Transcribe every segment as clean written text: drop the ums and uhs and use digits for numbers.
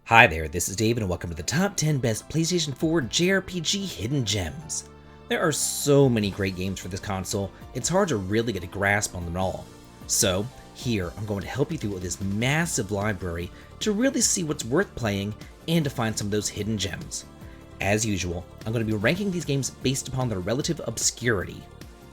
Hi there, this is David and welcome to the top 10 best PlayStation 4 JRPG hidden gems. There are so many great games for this console, it's hard to really get a grasp on them all. So, here I'm going to help you through this massive library to really see what's worth playing and to find some of those hidden gems. As usual, I'm going to be ranking these games based upon their relative obscurity.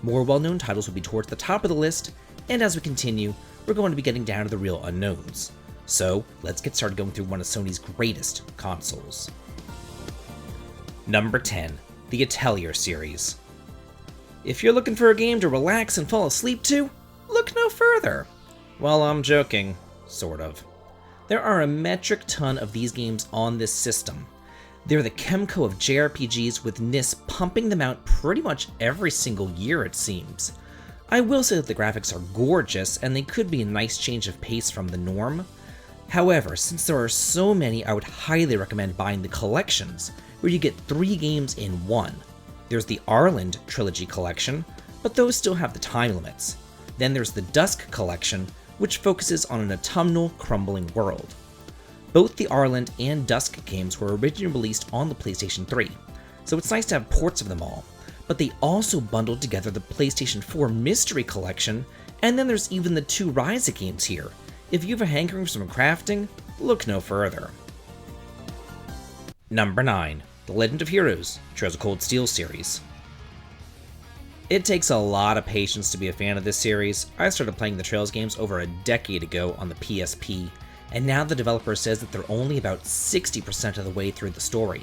More well-known titles will be towards the top of the list, and as we continue, we're going to be getting down to the real unknowns. So, let's get started going through one of Sony's greatest consoles. Number 10, the Atelier series. If you're looking for a game to relax and fall asleep to, look no further. Well, I'm joking, sort of. There are a metric ton of these games on this system. They're the Kemco of JRPGs, with Ys pumping them out pretty much every single year, it seems. I will say that the graphics are gorgeous, and they could be a nice change of pace from the norm. However, since there are so many, I would highly recommend buying the collections, where you get 3 games in one. There's the Arland Trilogy collection, but those still have the time limits. Then there's the Dusk collection, which focuses on an autumnal, crumbling world. Both the Arland and Dusk games were originally released on the PlayStation 3, so it's nice to have ports of them all, but they also bundled together the PlayStation 4 Mystery Collection, and then there's even the 2 Ryza games here. If you have a hankering for some crafting, look no further. Number 9, The Legend of Heroes, Trails of Cold Steel series. It takes a lot of patience to be a fan of this series. I started playing the Trails games over a decade ago on the PSP, and now the developer says that they're only about 60% of the way through the story.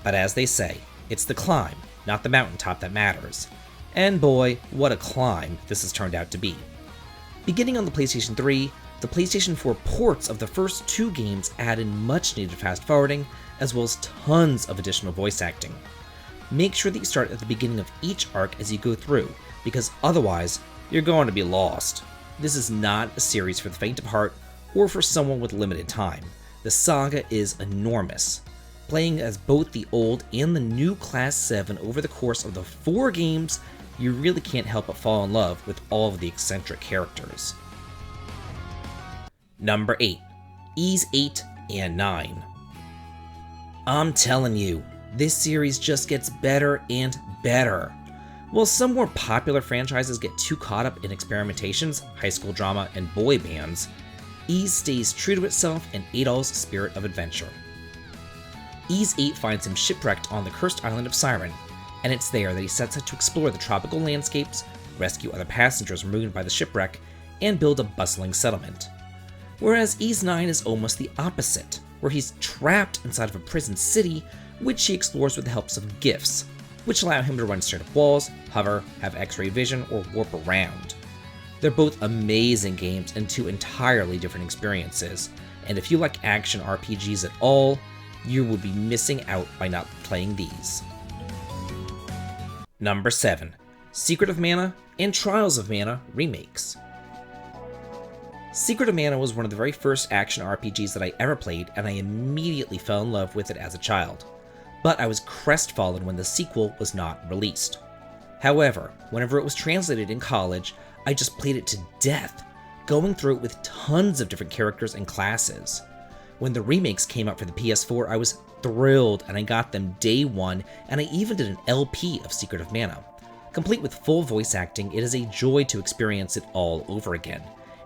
But as they say, it's the climb, not the mountaintop that matters. And boy, what a climb this has turned out to be. Beginning on the PlayStation 3, the PlayStation 4 ports of the first 2 games added much needed fast forwarding, as well as tons of additional voice acting. Make sure that you start at the beginning of each arc as you go through, because otherwise, you're going to be lost. This is not a series for the faint of heart, or for someone with limited time. The saga is enormous. Playing as both the old and the new Class 7 over the course of the 4 games, you really can't help but fall in love with all of the eccentric characters. Number 8, Ys VIII and IX. I'm telling you, this series just gets better and better. While some more popular franchises get too caught up in experimentations, high school drama, and boy bands, Ys stays true to itself and Adol's spirit of adventure. Ys VIII finds him shipwrecked on the cursed island of Siren, and it's there that he sets out to explore the tropical landscapes, rescue other passengers marooned by the shipwreck, and build a bustling settlement. Whereas Ys IX is almost the opposite, where he's trapped inside of a prison city, which he explores with the help of gifts, which allow him to run straight up walls, hover, have X-ray vision, or warp around. They're both amazing games and 2 entirely different experiences, and if you like action RPGs at all, you would be missing out by not playing these. Number 7, Secret of Mana and Trials of Mana Remakes. Secret of Mana was one of the very first action RPGs that I ever played, and I immediately fell in love with it as a child. But I was crestfallen when the sequel was not released. However, whenever it was translated in college, I just played it to death, going through it with tons of different characters and classes. When the remakes came out for the PS4, I was thrilled, and I got them day one, and I even did an LP of Secret of Mana. Complete with full voice acting, it is a joy to experience it all over again,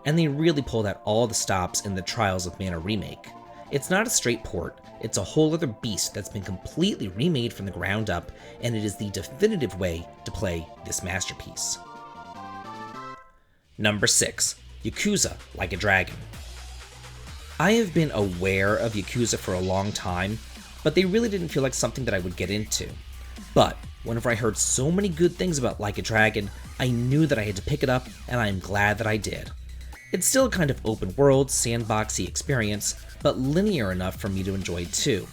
and they really pulled out all the stops in the Trials of Mana remake. It's not a straight port, it's a whole other beast that's been completely remade from the ground up, and it is the definitive way to play this masterpiece. Number 6, Yakuza Like a Dragon. I have been aware of Yakuza for a long time, but they really didn't feel like something that I would get into. But whenever I heard so many good things about Like a Dragon, I knew that I had to pick it up, and I am glad that I did. It's still a kind of open world, sandboxy experience, but linear enough for me to enjoy too.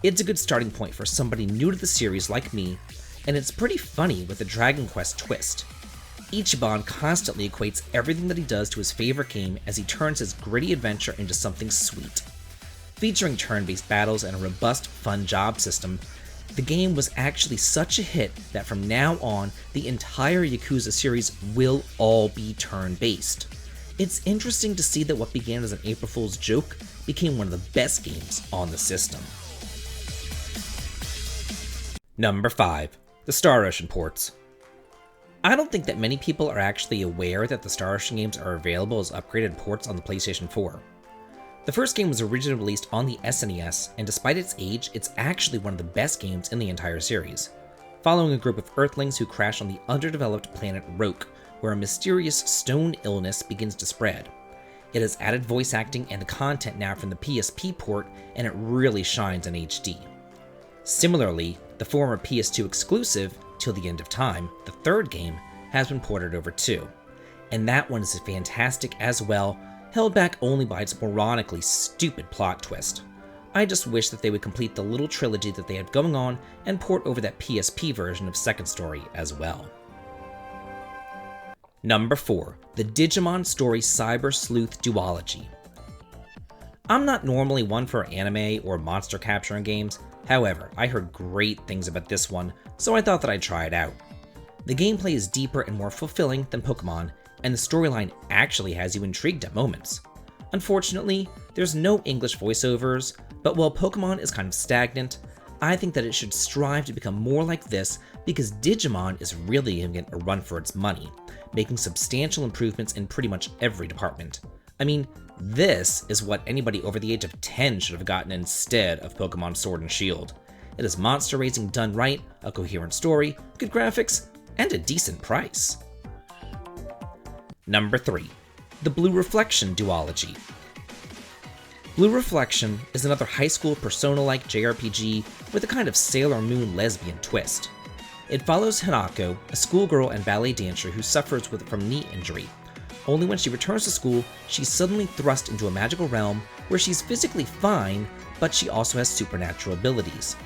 It's a good starting point for somebody new to the series like me, and it's pretty funny with a Dragon Quest twist. Ichiban constantly equates everything that he does to his favorite game as he turns his gritty adventure into something sweet. Featuring turn-based battles and a robust, fun job system, the game was actually such a hit that from now on, the entire Yakuza series will all be turn-based. It's interesting to see that what began as an April Fool's joke became one of the best games on the system. Number 5. The Star Ocean ports. I don't think that many people are actually aware that the Star Ocean games are available as upgraded ports on the PlayStation 4. The first game was originally released on the SNES, and despite its age, it's actually one of the best games in the entire series, following a group of Earthlings who crash on the underdeveloped planet Roke, where a mysterious stone illness begins to spread. It has added voice acting and content now from the PSP port, and it really shines in HD. Similarly, the former PS2 exclusive, Till the End of Time, the third game, has been ported over too, and that one is fantastic as well, held back only by its moronically stupid plot twist. I just wish that they would complete the little trilogy that they have going on and port over that PSP version of Second Story as well. Number 4. The Digimon Story Cyber Sleuth Duology. I'm not normally one for anime or monster capturing games, however, I heard great things about this one, so I thought that I'd try it out. The gameplay is deeper and more fulfilling than Pokemon, and the storyline actually has you intrigued at moments. Unfortunately, there's no English voiceovers, but while Pokemon is kind of stagnant, I think that it should strive to become more like this because Digimon is really giving it a run for its money, making substantial improvements in pretty much every department. I mean, this is what anybody over the age of 10 should have gotten instead of Pokemon Sword and Shield. It is monster raising done right, a coherent story, good graphics, and a decent price. Number 3. The Blue Reflection Duology. Blue Reflection is another high school Persona-like JRPG with a kind of Sailor Moon lesbian twist. It follows Hanako, a schoolgirl and ballet dancer who suffers from knee injury. Only when she returns to school, she's suddenly thrust into a magical realm where she's physically fine, but she also has supernatural abilities.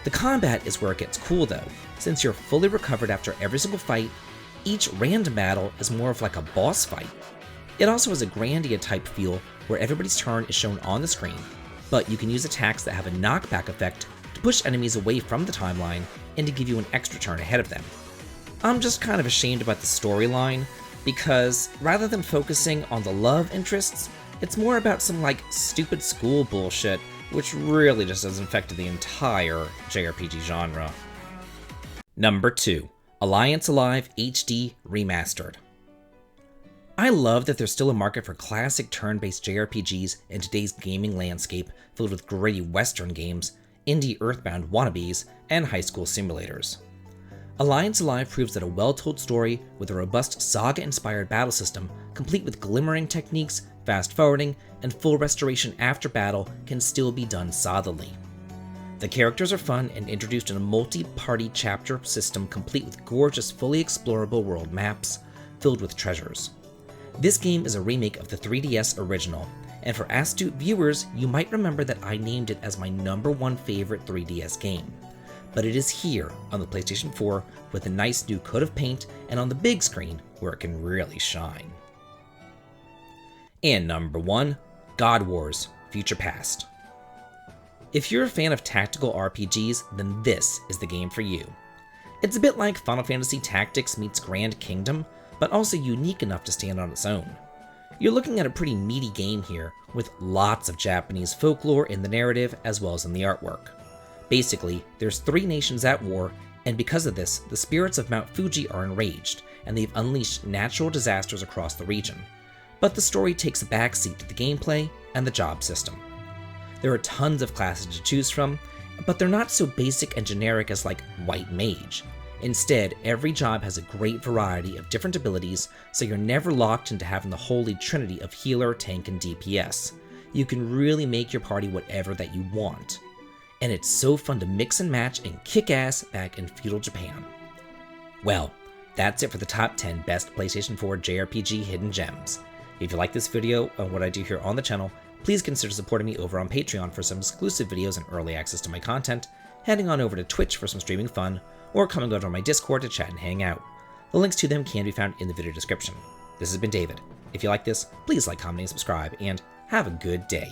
The combat is where it gets cool though, since you're fully recovered after every single fight. Each random battle is more of like a boss fight. It also has a Grandia type feel where everybody's turn is shown on the screen, but you can use attacks that have a knockback effect to push enemies away from the timeline and to give you an extra turn ahead of them. I'm just kind of ashamed about the storyline, because rather than focusing on the love interests, it's more about some like stupid school bullshit, which really just has infected the entire JRPG genre. Number 2. Alliance Alive HD Remastered. I love that there's still a market for classic turn-based JRPGs in today's gaming landscape filled with gritty Western games, indie Earthbound wannabes, and high school simulators. Alliance Alive proves that a well-told story with a robust saga-inspired battle system, complete with glimmering techniques, fast-forwarding, and full restoration after battle can still be done solidly. The characters are fun and introduced in a multi-party chapter system complete with gorgeous, fully explorable world maps filled with treasures. This game is a remake of the 3DS original, and for astute viewers, you might remember that I named it as my #1 favorite 3DS game. But it is here on the PlayStation 4 with a nice new coat of paint and on the big screen where it can really shine. And number 1, God Wars Future Past. If you're a fan of tactical RPGs, then this is the game for you. It's a bit like Final Fantasy Tactics meets Grand Kingdom, but also unique enough to stand on its own. You're looking at a pretty meaty game here, with lots of Japanese folklore in the narrative as well as in the artwork. Basically, there's 3 nations at war, and because of this, the spirits of Mount Fuji are enraged, and they've unleashed natural disasters across the region. But the story takes a backseat to the gameplay and the job system. There are tons of classes to choose from, but they're not so basic and generic as like White Mage. Instead, every job has a great variety of different abilities, so you're never locked into having the holy trinity of healer, tank, and DPS. You can really make your party whatever that you want. And it's so fun to mix and match and kick ass back in feudal Japan. Well, that's it for the top 10 best PlayStation 4 JRPG hidden gems. If you like this video and what I do here on the channel, please consider supporting me over on Patreon for some exclusive videos and early access to my content, heading on over to Twitch for some streaming fun, or coming over to my Discord to chat and hang out. The links to them can be found in the video description. This has been David. If you like this, please like, comment, and subscribe, and have a good day.